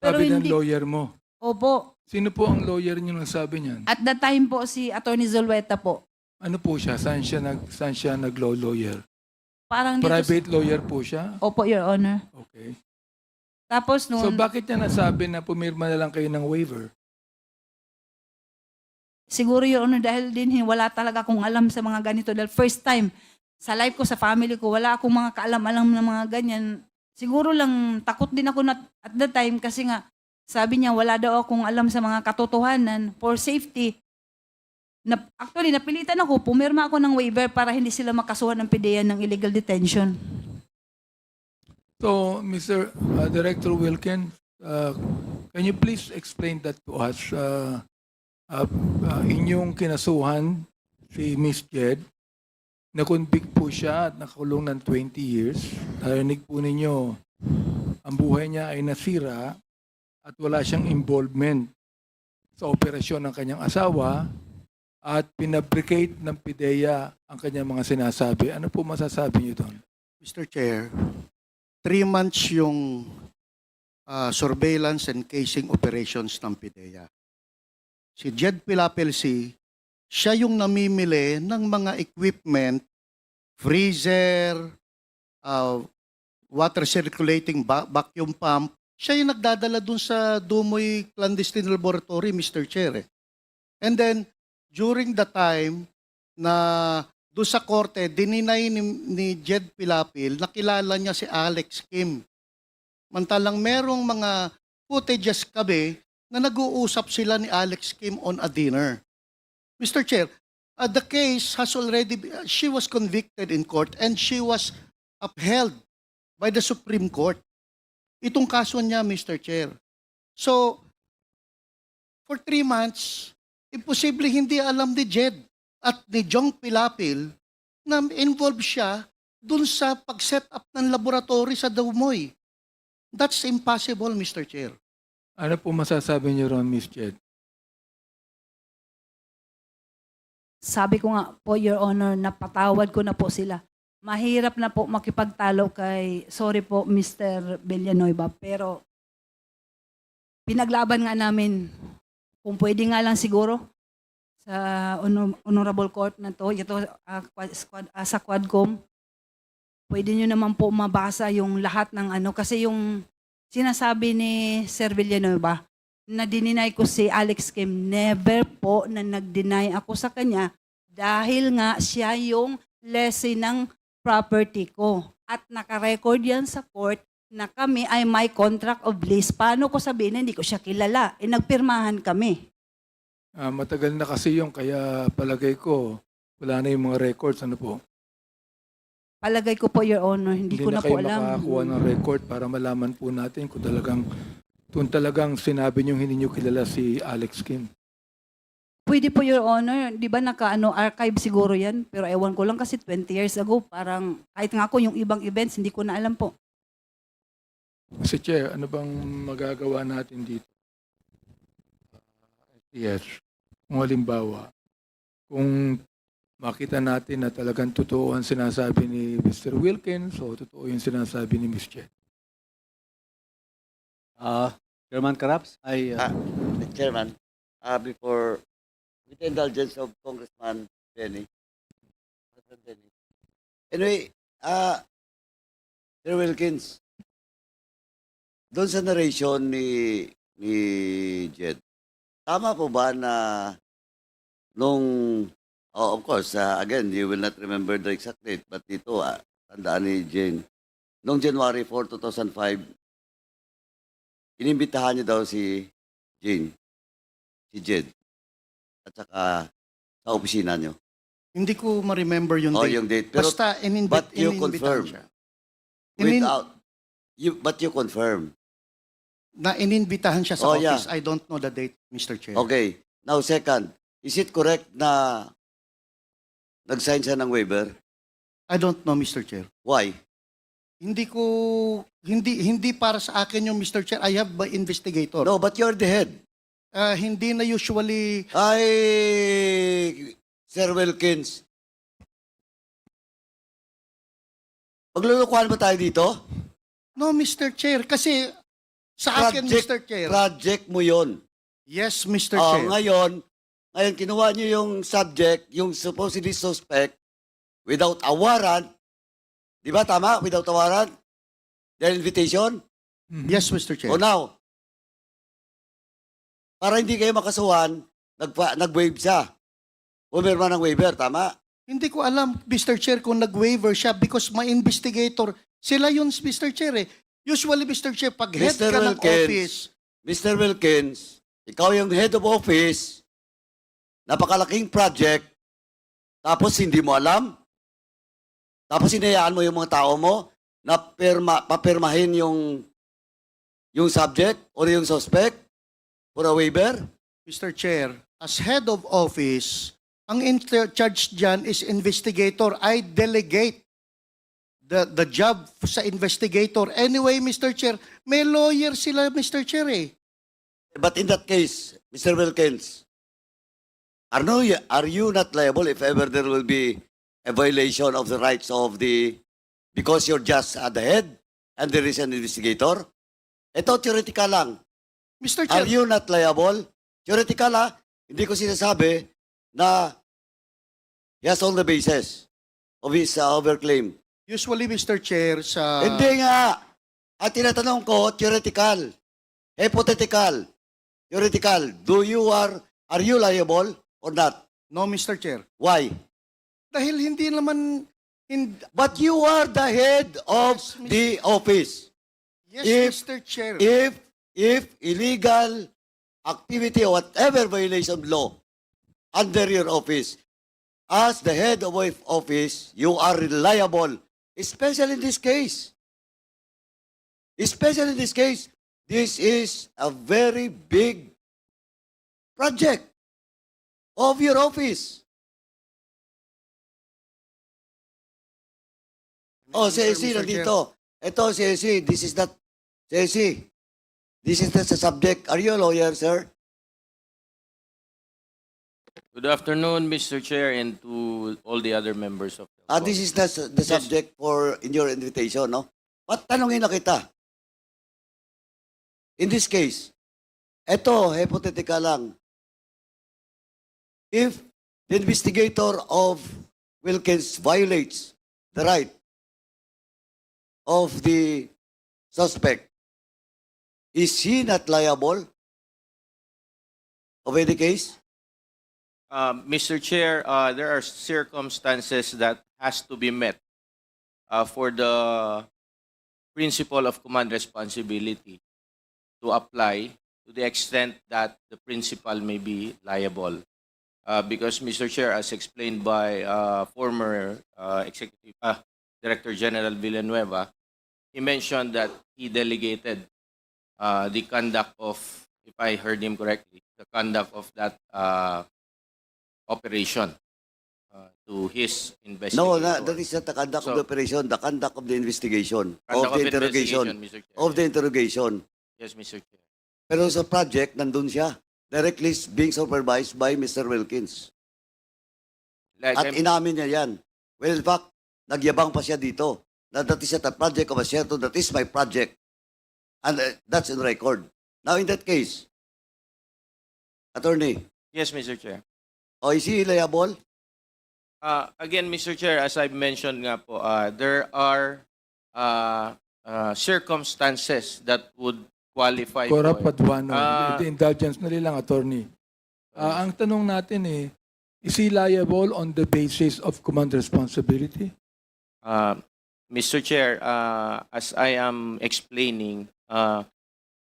Pero
Sabi ng
hindi.
lawyer mo.
Opo.
Sino po ang lawyer niyo nang sabi niyan?
At that time po, si Attorney Zulueta po.
Ano po siya? Saan siya nag-law lawyer?
Parang dito.
Private lawyer po siya?
Opo, Your Honor.
Okay.
Tapos noon,
So bakit niya nasabi na pumirma na lang kayo ng waiver?
siguro Your Honor, dahil din wala talaga akong alam sa mga ganito. Dahil first time, sa life ko, sa family ko, wala akong mga kaalam-alam na mga ganyan. Siguro lang, takot din ako at that time kasi nga, sabi niya, wala daw akong alam sa mga katotohanan for safety. Actually, napilitan ako, pumirma ako ng waiver para hindi sila makasuhan ng PDEA ng illegal detention.
So, Mr. Director Wilkins, can you please explain that to us? Inyong kinasuhan si Miss Jed, na-convict po siya at nakakulong ng 20 years. Narinig po ninyo, ang buhay niya ay nasira at wala siyang involvement sa operasyon ng kanyang asawa at pinabricate ng PIDEA ang kanyang mga sinasabi. Ano po masasabi niyo doon?
Mr. Chair, 3 months yung surveillance and casing operations ng PIDEA. Si Jed Pilapil-C, siya yung namimili ng mga equipment, freezer, water circulating vacuum pump. Siya yung nagdadala dun sa Dumoy Clandestine Laboratory, Mr. Chair. And then, during the time na doon sa korte, dininay ni Jed Pilapil, nakilala niya si Alex Kim. Mantalang merong mga footages kami na nag-uusap sila ni Alex Kim on a dinner. Mr. Chair, the case has already, she was convicted in court and she was upheld by the Supreme Court. Itong kaso niya, Mr. Chair. So, for 3 months, imposible hindi alam ni Jed at ni Jong Pilapil na involved siya dun sa pag-set up ng laboratory sa Dumoy. That's impossible, Mr. Chair.
Ano po masasabi niyo ron, Miss Jed?
Sabi ko nga po, Your Honor, napatawad ko na po sila. Mahirap na po makipagtalo kay, sorry po, Mr. Villanueva, pero pinaglaban nga namin, kung pwede nga lang siguro, sa Honorable Court na to, ito sa Quadcom, pwede nyo naman po mabasa yung lahat ng ano, kasi yung sinasabi ni Sir Villanueva, na dininay ko si Alex Kim, never po na nag-deny ako sa kanya dahil nga siya yung lessee ng property ko. At nakarecord yan sa court na kami ay may contract of lease. Paano ko sabihin na hindi ko siya kilala? Nagpirmahan kami.
Matagal na kasi yung kaya palagay ko wala na yung mga records. Ano po?
Palagay ko po, Your Honor, hindi ko na
na
po
kayo
alam.
makakuha ng record para malaman po natin kung talagang sinabi niyong hindi niyo kilala si Alex Kim.
Pwede po, Your Honor. Di ba archive siguro yan? Pero ewan ko lang kasi 20 years ago, parang kahit nga ako yung ibang events, hindi ko na alam po.
Kasi Chair, ano bang magagawa natin dito? Yes. Kung halimbawa, kung makita natin na talagang totoo ang sinasabi ni Mr. Wilkins o totoo yung sinasabi ni Ms. Jed.
Chairman Karaps,
Mr. Chairman, before, with the indulgence of Congressman Benny. Anyway, Sir Wilkins, doon sa narration ni Jed, tama po ba na of course, again, you will not remember the exact date, but dito, tandaan ni Jane, noong January 4, 2005, inimbitahan niyo daw si Jane, si Jed, at saka sa opisina niyo.
Hindi ko ma-remember yung date.
Yung date. Pero,
Basta
but you
inimbitahan
confirm.
siya.
But you confirm.
Na ininbitahan siya sa
Oh, yeah.
office. I don't know the date, Mr. Chair.
Okay. Now, second, is it correct na nag-sign siya ng waiver?
I don't know, Mr. Chair.
Why?
Hindi para sa akin yung Mr. Chair. I have my investigator.
No, but you're the head.
Hindi na usually
Ay, Sir Wilkins. Maglulukuhan ba tayo dito?
no, Mr. Chair, kasi sa akin, Mr. Chair.
Project mo yon.
Yes, Mr.
Oh,
Chair.
ngayon, kinuha niyo yung subject, yung supposedly suspect, without a warrant. Di ba tama? Without a warrant? Their invitation?
Yes, Mr. Chair.
O now, para hindi kayo makasuhan, nag-waive siya. Pumirma ng waiver, tama?
Hindi ko alam, Mr. Chair, kung nag-waiver siya because my investigator, sila yun, Mr. Chair eh. Usually, Mr. Chair, pag head
Mr.
ka ng
Wilkins.
office,
Mr. Wilkins, ikaw yung head of office, napakalaking project, tapos hindi mo alam, tapos hinayaan mo yung mga tao mo na papirmahin yung subject or yung suspect for a waiver?
Mr. Chair, as head of office, ang in-charge dyan is investigator. I delegate the job sa investigator. Anyway, Mr. Chair, may lawyer sila, Mr. Chair eh.
But in that case, Mr. Wilkins, are you not liable if ever there will be a violation of the rights of because you're just at the head and there is an investigator? Ito, theoretical lang.
Mr.
Are
Chair,
you not liable? Theoretical hindi ko sinasabi na he has all the basis of his overclaim.
usually, Mr. Chair, sa...
Hindi nga. At tinatanong ko, theoretical. Hypothetical. Theoretical. Are you liable or not?
No, Mr. Chair.
Why?
Dahil hindi naman...
But you are the head of
Yes, Mr.
the office.
Yes,
If-
Mr. Chair.
If illegal activity or whatever violation of law under your office, as the head of office, you are reliable, especially in this case. Especially in this case, this is a very big project of your office. Oh,
Mr.
CSC
Chair.
nandito. Ito, CSC, this is not CSC. This is the subject. Are you a lawyer, sir?
Good afternoon, Mr. Chair, and to all the other members of the board.
This is the subject for in your invitation, no? But tanongin na kita. In this case, eto, hypothetical lang. If the investigator of Wilkins violates the right of the suspect, is he not liable of any case?
Mr. Chair, there are circumstances that has to be met for the principle of command responsibility to apply to the extent that the principal may be liable. Because, Mr. Chair, as explained by former Executive Director General Villanueva, he mentioned that he delegated the conduct of, if I heard him correctly, the conduct of that operation to his investigation.
No, that is not the conduct of the operation, the conduct of the investigation, of the interrogation,
Mr. Chair.
of the interrogation.
Yes, Mr. Chair.
Pero sa project, nandun siya. Directly being supervised by Mr. Wilkins.
Like
At inamin niya yan. Well, in fact, nagyabang pa siya dito. That is not a project of a Asierto, that is my project. And that's in record. Now, in that case, Attorney,
yes, Mr. Chair.
is he liable?
Again, Mr. Chair, as I mentioned nga po, there are circumstances that would qualify
Cora
po.
Paduano,
Ah.
the indulgence na lang, attorney. Ang tanong natin is he liable on the basis of command responsibility?
Mr. Chair, as I am explaining,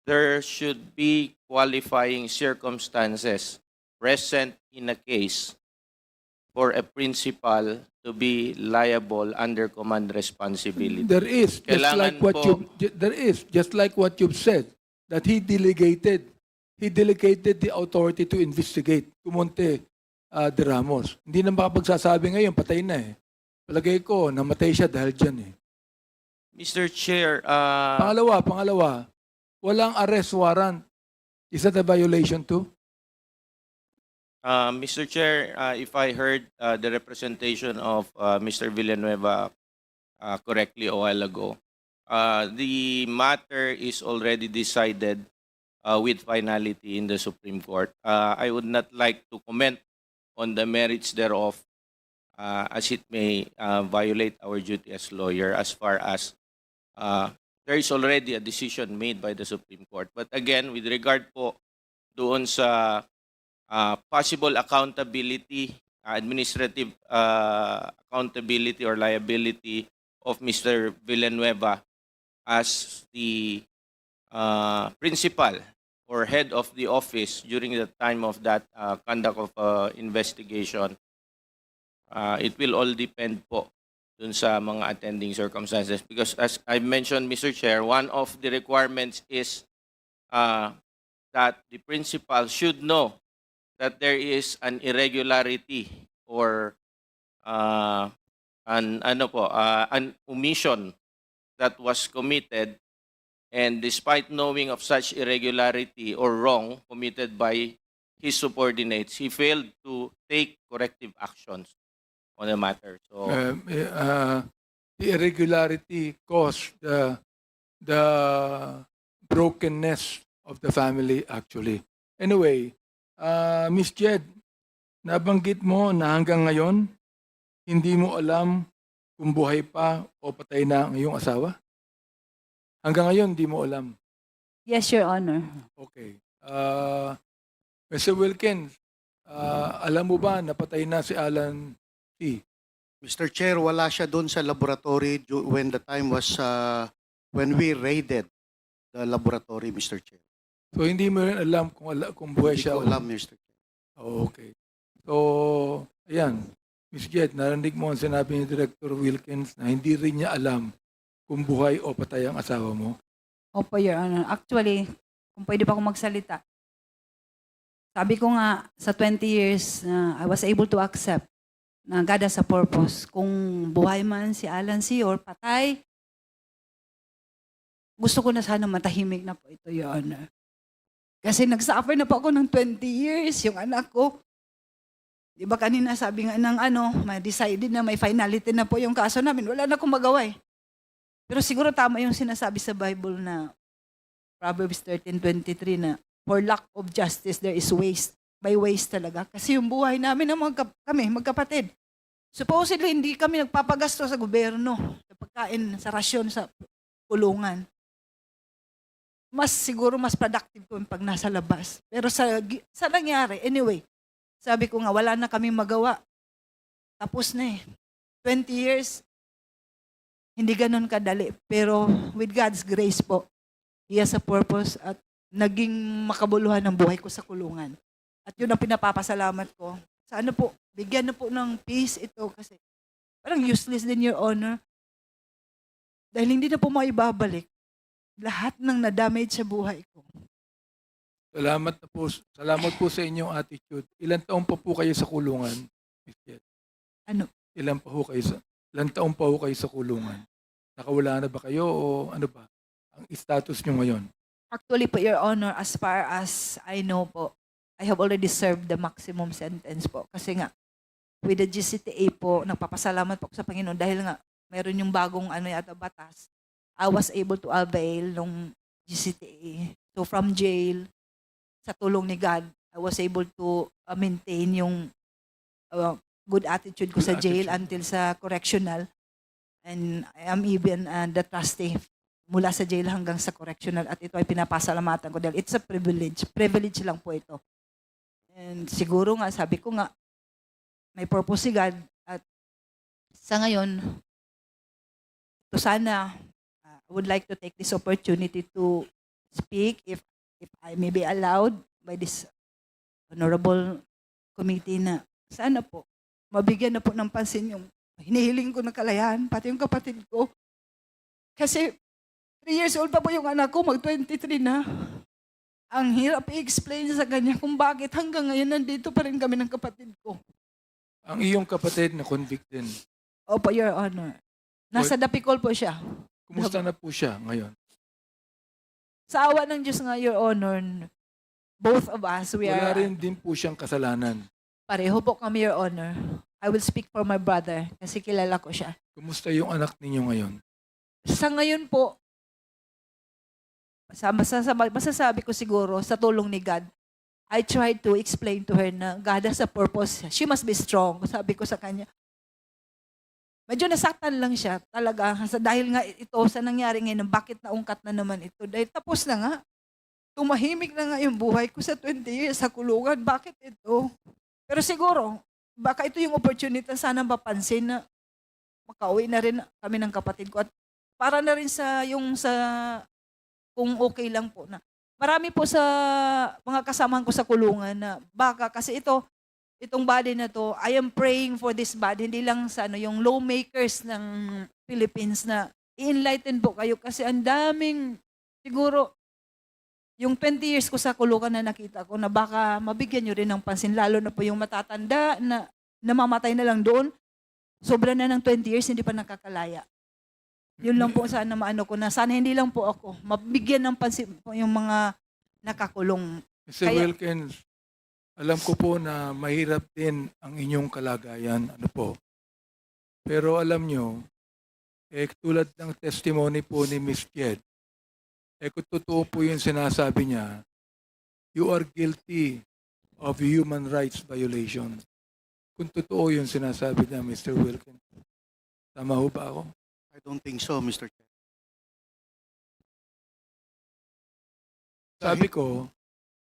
there should be qualifying circumstances present in a case for a principal to be liable under command responsibility.
There is, just like what you've said, that he delegated the authority to investigate. Kumonte de Ramos. Hindi na makapagsasabi ngayon, patay na eh. Palagay ko, namatay siya dahil dyan eh.
Mr. Chair,
Pangalawa, walang arrest warrant. Is that a violation too?
Mr. Chair, if I heard the representation of Mr. Villanueva correctly a while ago, the matter is already decided with finality in the Supreme Court. I would not like to comment on the merits thereof as it may violate our duty as lawyer as far as there is already a decision made by the Supreme Court. But again, with regard po doon sa possible accountability, administrative accountability or liability of Mr. Villanueva as the principal or head of the office during the time of that conduct of investigation, it will all depend po dun sa mga attending circumstances. Because as I mentioned, Mr. Chair, one of the requirements is that the principal should know that there is an irregularity or an omission that was committed, and despite knowing of such irregularity or wrong committed by his subordinates, he failed to take corrective actions on the matter. So
The irregularity caused the brokenness of the family actually. Anyway, Miss Jed, nabanggit mo na hanggang ngayon, hindi mo alam kung buhay pa o patay na ang iyong asawa? Hanggang ngayon, hindi mo alam.
Yes, Your Honor.
Okay. Mr. Wilkins, alam mo ba napatay na si Alan T?
Mr. Chair, wala siya doon sa laboratory when the time was when we raided the laboratory, Mr. Chair.
So hindi mo rin alam kung buhay
Hindi
siya.
ko alam, Mr. Chair.
Oh, okay. So, ayan. Miss Jet, narinig mo ang sinabi ni Director Wilkins na hindi rin niya alam kung buhay o patay ang asawa mo.
Opo, Your Honor. Actually, kung pwede pa akong magsalita. Sabi ko nga, sa 20 years, I was able to accept na God has a purpose. Kung buhay man si Alan C. or patay, gusto ko na sana matahimik na po ito, Your Honor. Kasi nagsuffer na po ako ng 20 years, yung anak ko. Di ba kanina sabi nga ng ma-decided na may finality na po yung kaso namin. Wala na akong magawa eh. Pero siguro tama yung sinasabi sa Bible na Proverbs 13:23 na for lack of justice there is waste. By waste talaga. Kasi yung buhay namin ng kami, magkapatid. Supposedly, hindi kami nagpapagasto sa gobyerno, sa pagkain, sa rasyon, sa kulungan. Siguro mas productive ko pag nasa labas. Pero sa nangyari, anyway, sabi ko nga, wala na kami magawa. Tapos na eh. 20 years, hindi ganun kadali. Pero with God's grace po, He has a purpose at naging makabuluhan ng buhay ko sa kulungan. At yun ang pinapapasalamat ko. Sana po, bigyan na po ng peace ito kasi parang useless din, Your Honor. Dahil hindi na po maibabalik lahat ng na-damage sa buhay ko.
Salamat po sa inyong attitude. Ilan taon pa po kayo sa kulungan, Ms. Jet?
Ano?
Ilan taon pa ho kayo sa kulungan? Nakawala na ba kayo o ano ba? Ang status nyo ngayon?
Actually po, Your Honor, as far as I know po, I have already served the maximum sentence po. Kasi nga, with the GCTA po, nagpapasalamat po ako sa Panginoon dahil nga, meron yung bagong batas. I was able to avail ng GCTA. So from jail, sa tulong ni God, I was able to maintain yung good attitude ko sa
Good
jail
attitude.
until sa correctional. And I am even the trustee mula sa jail hanggang sa correctional. At ito ay pinapasalamatan ko dahil it's a privilege. Privilege lang po ito. And siguro nga, sabi ko nga, may purpose si God. At sa ngayon, ito sana, I would like to take this opportunity to speak if I may be allowed by this honorable committee na sana po, mabigyan na po ng pansin yung hinihiling ko na kalayahan, pati yung kapatid ko. Kasi 3 years old pa po yung anak ko, mag-23 na. Ang hirap i-explain sa kanya kung bakit hanggang ngayon nandito pa rin kami ng kapatid ko.
Ang iyong kapatid na convicted,
Opo, Your Honor. Nasa Dapicol po siya.
kumusta na po siya ngayon?
Sa awa ng Diyos nga, Your Honor, both of us, we
Wala
are,
rin din po siyang kasalanan.
pareho po kami, Your Honor. I will speak for my brother kasi kilala ko siya.
Kumusta yung anak ninyo ngayon?
Sa ngayon po, masasabi ko siguro sa tulong ni God, I tried to explain to her na God has a purpose. She must be strong. Sabi ko sa kanya. Medyo nasaktan lang siya talaga. Dahil nga ito sa nangyari ngayon, bakit naungkat na naman ito? Dahil tapos na nga. Tumahimik na nga yung buhay ko sa 20 years sa kulungan. Bakit ito? Pero siguro, baka ito yung opportunity na sana mapansin na makauwi na rin kami ng kapatid ko. At para na rin sa kung okay lang po na. Marami po sa mga kasamahan ko sa kulungan na baka kasi itong body na to, I am praying for this body, hindi lang sa yung lawmakers ng Philippines na i-enlighten po kayo kasi ang daming, siguro, yung 20 years ko sa kulungan na nakita ko na baka mabigyan nyo rin ng pansin, lalo na po yung matatanda na namamatay na lang doon, sobra na ng 20 years, hindi pa nakakalaya. Yun lang po sana maano ko na sana hindi lang po ako, mabigyan ng pansin po yung mga nakakulong.
Mr. Wilkins, alam ko po na mahirap din ang inyong kalagayan. Ano po? Pero alam nyo, tulad ng testimony po ni Ms. Jed, kung totoo po yung sinasabi niya, you are guilty of human rights violation. Kung totoo yung sinasabi niya, Mr. Wilkins. Tama ho ba ako?
I don't think so, Mr. Chair.
Sabi ko,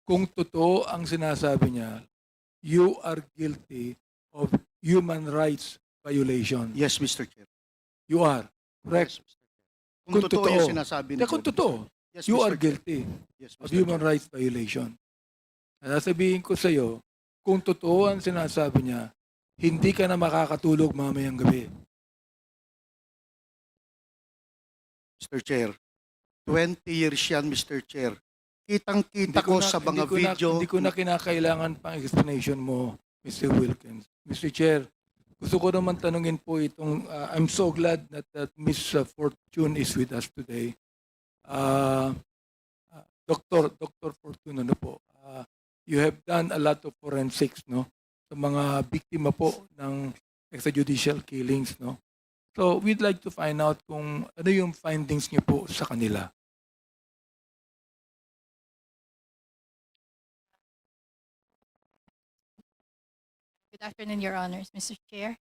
kung totoo ang sinasabi niya, you are guilty of human rights violation.
Yes, Mr. Chair.
You are. Correct.
Yes, Mr. Chair. Kung
Kung
totoo
totoo.
yung sinasabi ni
Kung
Cody.
totoo,
Yes,
you
Mr.
are
Chair.
guilty
Yes,
of
Mr.
human
Chair.
rights violation. Sasabihin ko sa iyo, kung totoo ang sinasabi niya, hindi ka na makakatulog mamayang gabi.
Mr. Chair, 20 years yan, Mr. Chair. Kitang-kita ko sa mga video.
Hindi ko na kinakailangan pang explanation mo, Mr. Wilkins. Mr. Chair, gusto ko naman tanungin po itong, I'm so glad that Miss Fortune is with us today. Dr. Fortuna, ano po, you have done a lot of forensics, no, sa mga biktima po ng extrajudicial killings, no. So we'd like to find out kung ano yung findings niyo po sa kanila.
Good afternoon, Your Honors, Mr. Chair.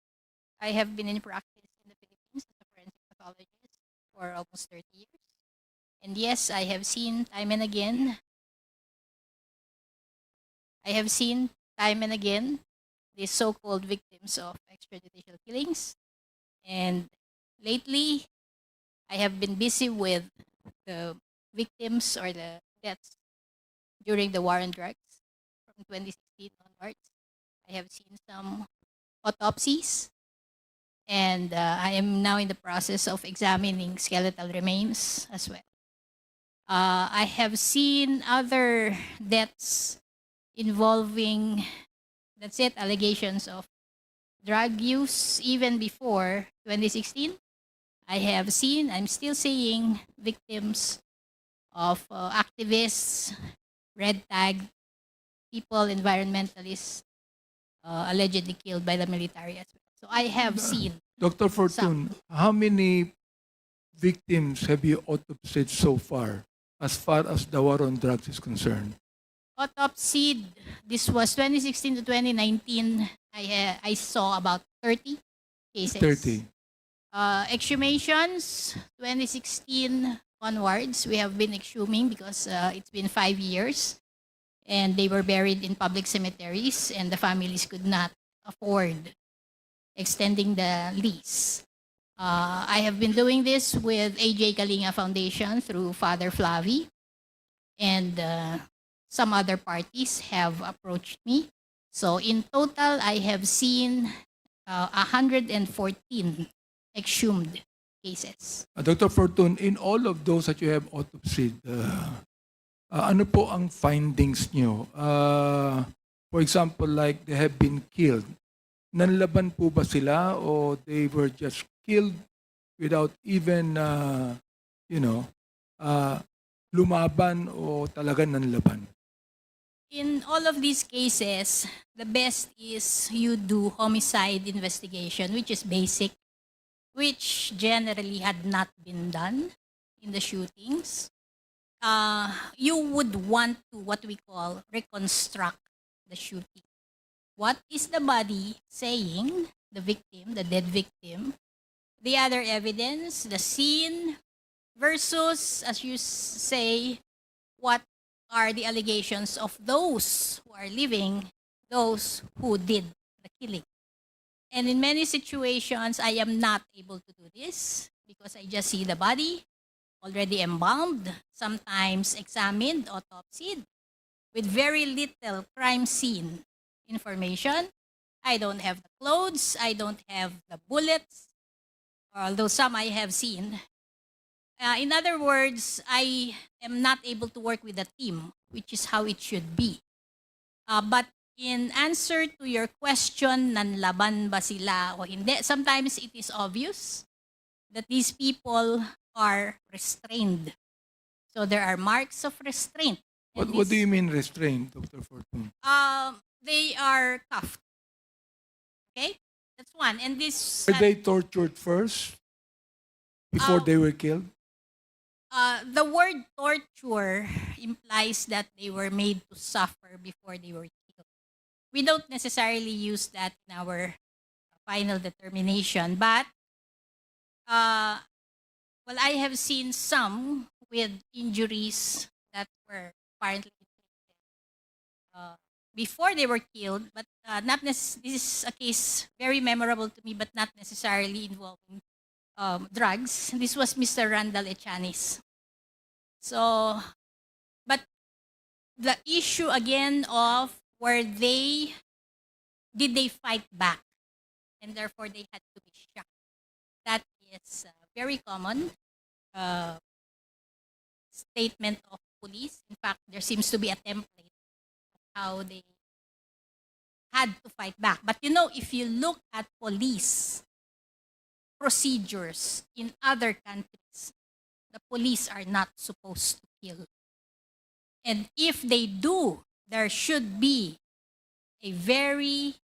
I have been in practice in the Philippines as a forensic pathologist for almost 30 years. And yes, I have seen time and again these so-called victims of extrajudicial killings. And lately, I have been busy with the victims or the deaths during the war on drugs from 2016 onwards. I have seen some autopsies, and I am now in the process of examining skeletal remains as well. I have seen other deaths involving, that's it, allegations of drug use even before 2016. I'm still seeing victims of activists, red tag, people, environmentalists, allegedly killed by the military as well. So I have seen
Dr. Fortune, how many victims have you autopsied so far as the war on drugs is concerned?
autopsied. This was 2016 to 2019. I saw about 30 cases.
30.
Exhumations, 2016 onwards, we have been exhuming because it's been 5 years and they were buried in public cemeteries and the families could not afford extending the lease. I have been doing this with AJ Kalinga Foundation through Father Flavi, and some other parties have approached me. So in total, I have seen 114 exhumed cases.
Dr. Fortune, in all of those that you have autopsied, ano po ang findings nyo? For example, like they have been killed. Nanlaban po ba sila o they were just killed without even, lumaban o talagang nanlaban?
In all of these cases, the best is you do homicide investigation, which is basic, which generally had not been done in the shootings. You would want to, what we call, reconstruct the shooting. What is the body saying, the victim, the dead victim, the other evidence, the scene, versus, as you say, what are the allegations of those who are living, those who did the killing. And in many situations, I am not able to do this because I just see the body already embalmed, sometimes examined, autopsied, with very little crime scene information. I don't have the clothes, I don't have the bullets, although some I have seen. In other words, I am not able to work with a team, which is how it should be. But in answer to your question, nanlaban ba sila o hindi, sometimes it is obvious that these people are restrained. So there are marks of restraint. And
What do
this-
you mean restrained, Dr. Fortune?
They are cuffed. Okay? That's one. And this...
Were they tortured first before they were killed?
The word torture implies that they were made to suffer before they were killed. We don't necessarily use that in our final determination, but well, I have seen some with injuries that were apparently before they were killed, but this is a case very memorable to me, but not necessarily involving drugs. This was Mr. Randall Echanis. So, but the issue again of did they fight back? And therefore they had to be shot. That is very common statement of police. In fact, there seems to be a template of how they had to fight back. But if you look at police procedures in other countries, The police are not supposed to kill. And if they do, there should be a very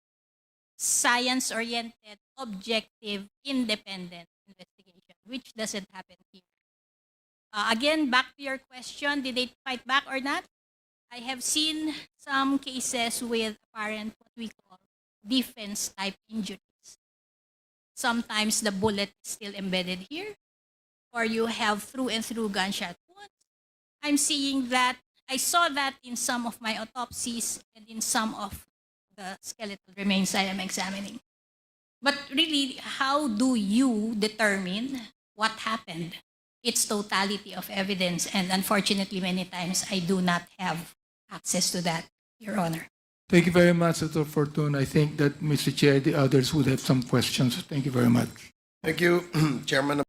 science-oriented, objective, independent investigation, which doesn't happen here. Again, back to your question, did they fight back or not? I have seen some cases with apparent what we call defense-type injuries. Sometimes the bullet is still embedded here, or you have through and through gunshot wounds. I'm seeing that. I saw that in some of my autopsies and in some of the skeletal remains I am examining. But really, how do you determine what happened? It's totality of evidence, and unfortunately, many times I do not have access to that, Your Honor.
Thank you very much, Dr. Fortune. I think that, Mr. Chair, the others would have some questions. Thank you very much.
Thank you, Chairman.